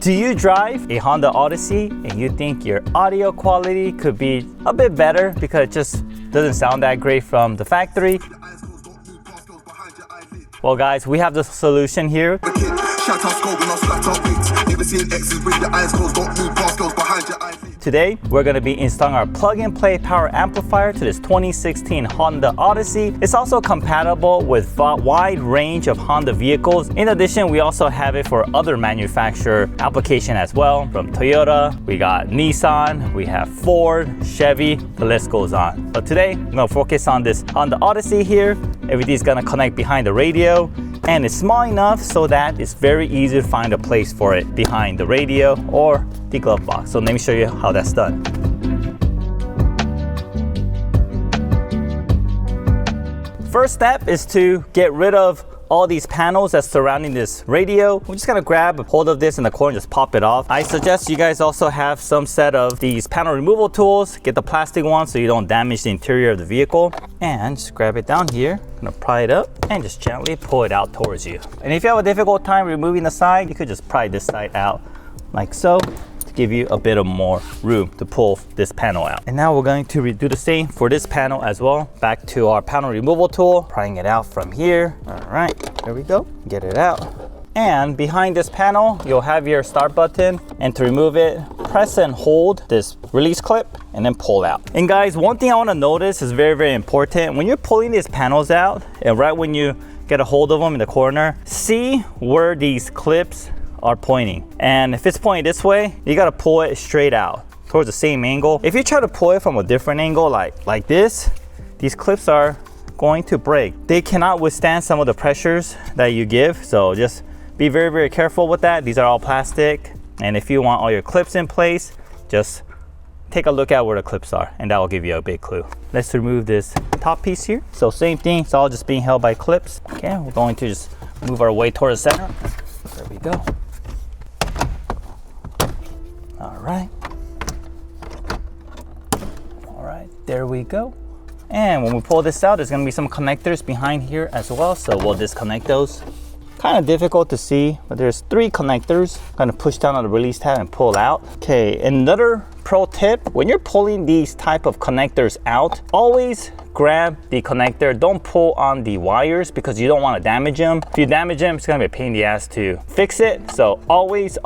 Do you drive a Honda Odyssey and you think your audio quality could be a bit better because it just doesn't sound that great from the factory? Well guys, we have the solution here. Today, we're going to be installing our plug-and-play power amplifier to this 2016 Honda Odyssey. It's also compatible with a wide range of Honda vehicles. In addition, we also have it for other manufacturer application as well. From Toyota, we got Nissan, we have Ford, Chevy, the list goes on. But today, I'm going to focus on this Honda Odyssey here. Everything's going to connect behind the radio. And it's small enough so that it's very easy to find a place for it behind the radio or the glove box. So let me show you how that's done. First step is to get rid of all these panels that's surrounding this radio. We're just gonna grab a hold of this in the corner and just pop it off. I suggest you guys also have some set of these panel removal tools. Get the plastic one so you don't damage the interior of the vehicle. And just grab it down here, gonna pry it up and just gently pull it out towards you. And if you have a difficult time removing the side, you could just pry this side out like so, to give you a bit of more room to pull this panel out. And now we're going to do the same for this panel as well. Back to our panel removal tool, prying it out from here. All right, there we go, get it out. And behind this panel, you'll have your start button. And to remove it, press and hold this release clip and then pull out. And guys, one thing I wanna notice is very, very important. When you're pulling these panels out, and right when you get a hold of them in the corner, see where these clips are pointing. And if it's pointing this way, you gotta pull it straight out towards the same angle. If you try to pull it from a different angle, like this, these clips are going to break. They cannot withstand some of the pressures that you give. So just be very, very careful with that. These are all plastic. And if you want all your clips in place, just take a look at where the clips are and that will give you a big clue. Let's remove this top piece here. So same thing, it's all just being held by clips. Okay, we're going to just move our way towards the center. There we go. All right, there we go. And when we pull this out, there's gonna be some connectors behind here as well, so we'll disconnect those. Kind of difficult to see, but there's 3 connectors. Gonna push down on the release tab and pull out. Okay, another pro tip, when you're pulling these type of connectors out, always grab the connector. Don't pull on the wires because you don't want to damage them. If you damage them, it's gonna be a pain in the ass to fix it. So always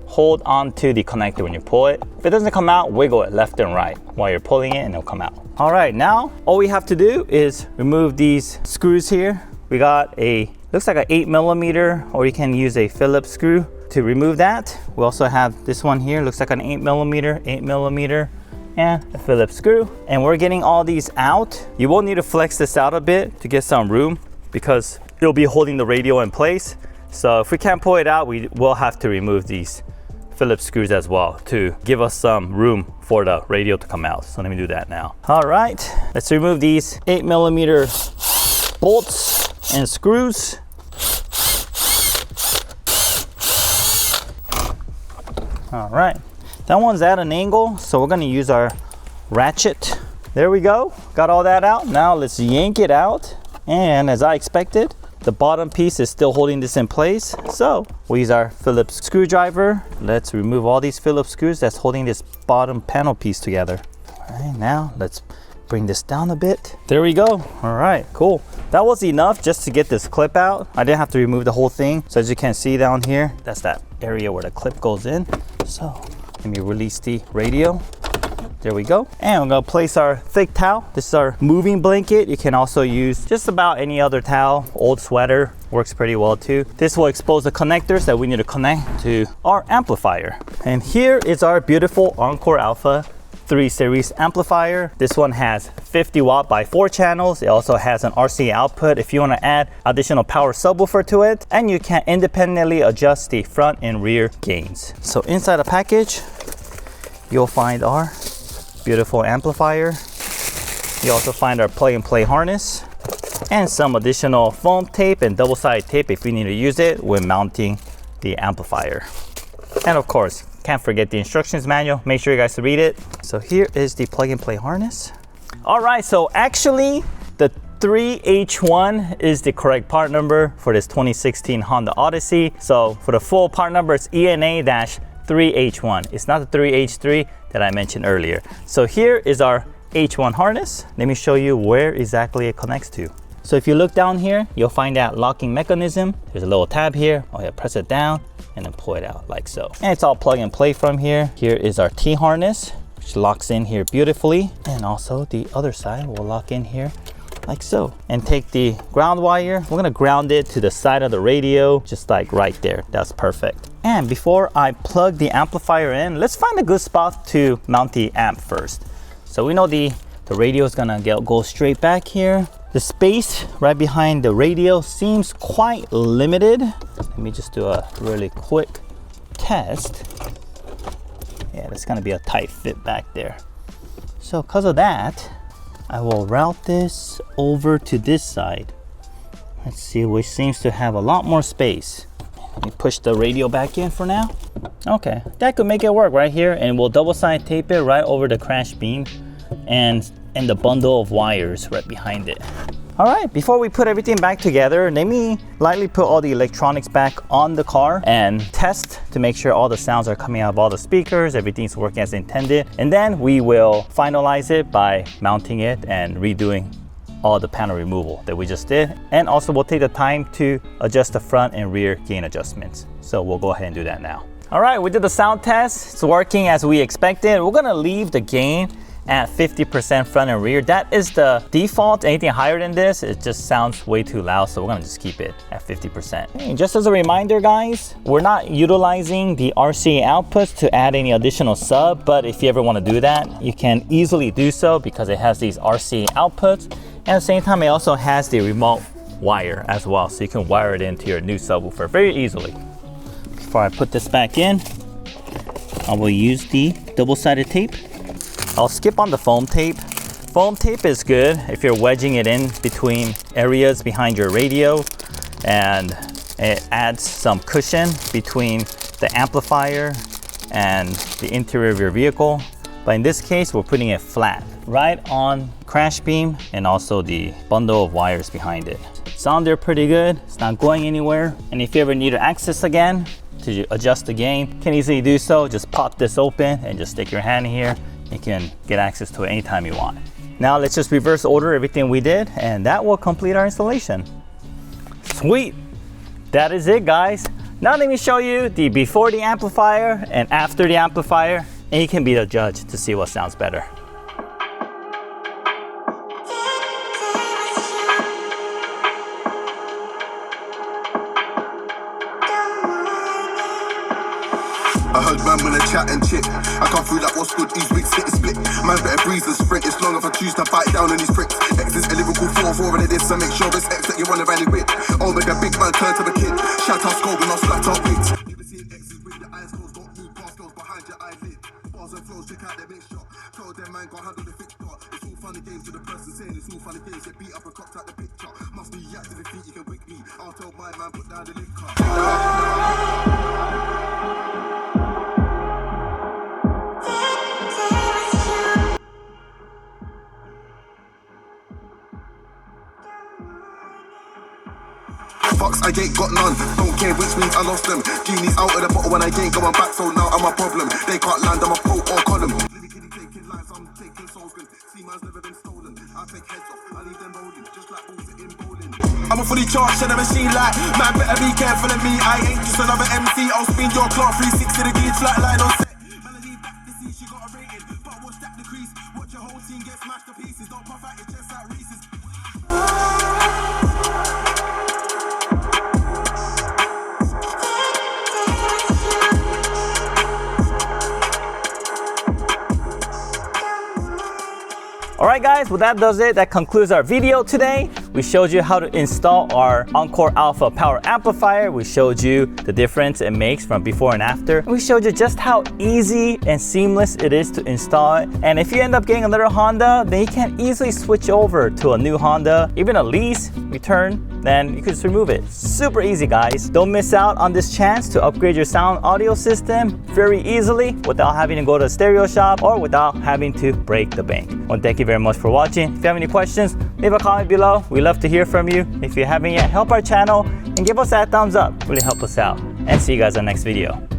hold on to the connector when you pull it. If it doesn't come out, wiggle it left and right while you're pulling it and it'll come out. All right, now all we have to do is remove these screws here. We got looks like an 8mm, or you can use a Phillips screw to remove that. We also have this one here, looks like an 8mm, and a Phillips screw. And we're getting all these out. You will need to flex this out a bit to get some room because it'll be holding the radio in place. So if we can't pull it out, we will have to remove these Phillips screws as well to give us some room for the radio to come out. So let me do that now. All right, let's remove these 8mm bolts and screws. All right, that one's at an angle, so we're gonna use our ratchet. There we go, got all that out. Now let's yank it out. And as I expected, the bottom piece is still holding this in place. So we use our Phillips screwdriver. Let's remove all these Phillips screws that's holding this bottom panel piece together. All right, now let's bring this down a bit. There we go. All right, cool. That was enough just to get this clip out. I didn't have to remove the whole thing. So as you can see down here, that's that area where the clip goes in. So let me release the radio. There we go. And we're gonna place our thick towel. This is our moving blanket. You can also use just about any other towel. Old sweater works pretty well too. This will expose the connectors that we need to connect to our amplifier. And here is our beautiful Encore Alpha 3 series amplifier. This one has 50 watt by 4 channels. It also has an RCA output if you want to add additional power subwoofer to it, and you can independently adjust the front and rear gains. So inside the package, you'll find our beautiful amplifier. You also find our plug and play harness and some additional foam tape and double-sided tape if you need to use it when mounting the amplifier. And of course, can't forget the instructions manual. Make sure you guys read it. So here is the plug and play harness. All right, so actually the ENA-3H1 is the correct part number for this 2016 Honda Odyssey. So for the full part number, it's ENA-3H1. It's not the 3H3 that I mentioned earlier. So here is our H1 harness. Let me show you where exactly it connects to. So if you look down here, you'll find that locking mechanism. There's a little tab here. Oh yeah, press it down and then pull it out like so. And it's all plug and play from here. Here is our T harness, which locks in here beautifully. And also the other side will lock in here like so. And take the ground wire. We're gonna ground it to the side of the radio, just like right there. That's perfect. And before I plug the amplifier in, let's find a good spot to mount the amp first. So we know the radio is gonna go straight back here. The space right behind the radio seems quite limited. Let me just do a really quick test. Yeah, that's gonna be a tight fit back there. So because of that, I will route this over to this side. Let's see, which seems to have a lot more space. Let me push the radio back in for now. Okay, that could make it work right here, and we'll double side tape it right over the crash beam and the bundle of wires right behind it. All right, before we put everything back together, let me lightly put all the electronics back on the car and test to make sure all the sounds are coming out of all the speakers, everything's working as intended. And then we will finalize it by mounting it and redoing all the panel removal that we just did. And also we'll take the time to adjust the front and rear gain adjustments. So we'll go ahead and do that now. All right, we did the sound test. It's working as we expected. We're gonna leave the gain at 50% front and rear. That is the default. Anything higher than this, it just sounds way too loud, so we're gonna just keep it at 50%. And just as a reminder, guys, we're not utilizing the RCA outputs to add any additional sub, but if you ever wanna do that, you can easily do so because it has these RCA outputs. And at the same time, it also has the remote wire as well, so you can wire it into your new subwoofer very easily. Before I put this back in, I will use the double-sided tape. I'll skip on the foam tape. Foam tape is good if you're wedging it in between areas behind your radio, and it adds some cushion between the amplifier and the interior of your vehicle. But in this case, we're putting it flat, right on crash beam and also the bundle of wires behind it. It's on there pretty good. It's not going anywhere. And if you ever need to access again to adjust the gain, you can easily do so. Just pop this open and just stick your hand in here. You can get access to it anytime you want. Now let's just reverse order everything we did, and that will complete our installation. Sweet, that is it, guys. Now let me show you the before the amplifier and after the amplifier, and you can be the judge to see what sounds better. I heard man when I chat and chit. I come through like what's good, these wigs sit and split. Man better breeze and sprint, it's long if I choose to bite down on these pricks. X is a lyrical 4-4 and it is, so make sure it's X that you wanna rally with. Oh, make a big man turn to the kid. Shout out scope and I'll flat out beats. Never seen X's with the eyes closed, don't move past girls behind your eyelid. Bars and flows, check out their mixture. Told them man, go handle the fixture. It's all funny games to the person saying it's all funny games. Get beat up and cocked out the picture. Must be yacked to the feet, you can wake me. I'll tell my man, put down the liquor. Fucks, I ain't got none. Don't care which means I lost them. Genie's out of the bottle when I ain't going back, so now I'm a problem. They can't land, I'm a pro or column. Taking lives, I'm taking souls. See man's never been stolen. I take heads off, I leave them rolling, just like balls in bowling. I'm a fully charged and a machine like man, better be careful of me. I ain't just another MC. I'll spin your clock 360 degrees, flat line on set. Melody back to see she got a rating, but watch that decrease. Watch your whole team get smashed to pieces. Don't puff out your chest like Reese's. All right, guys, well, that does it. That concludes our video today. We showed you how to install our Encore Alpha power amplifier. We showed you the difference it makes from before and after. We showed you just how easy and seamless it is to install it. And if you end up getting another Honda, then you can easily switch over to a new Honda, even a lease, return, then you can just remove it. Super easy, guys. Don't miss out on this chance to upgrade your sound audio system very easily without having to go to a stereo shop or without having to break the bank. Well, thank you very much for watching. If you have any questions, leave a comment below. We love to hear from you. If you haven't yet, help our channel and give us that thumbs up. Really help us out. And see you guys on the next video.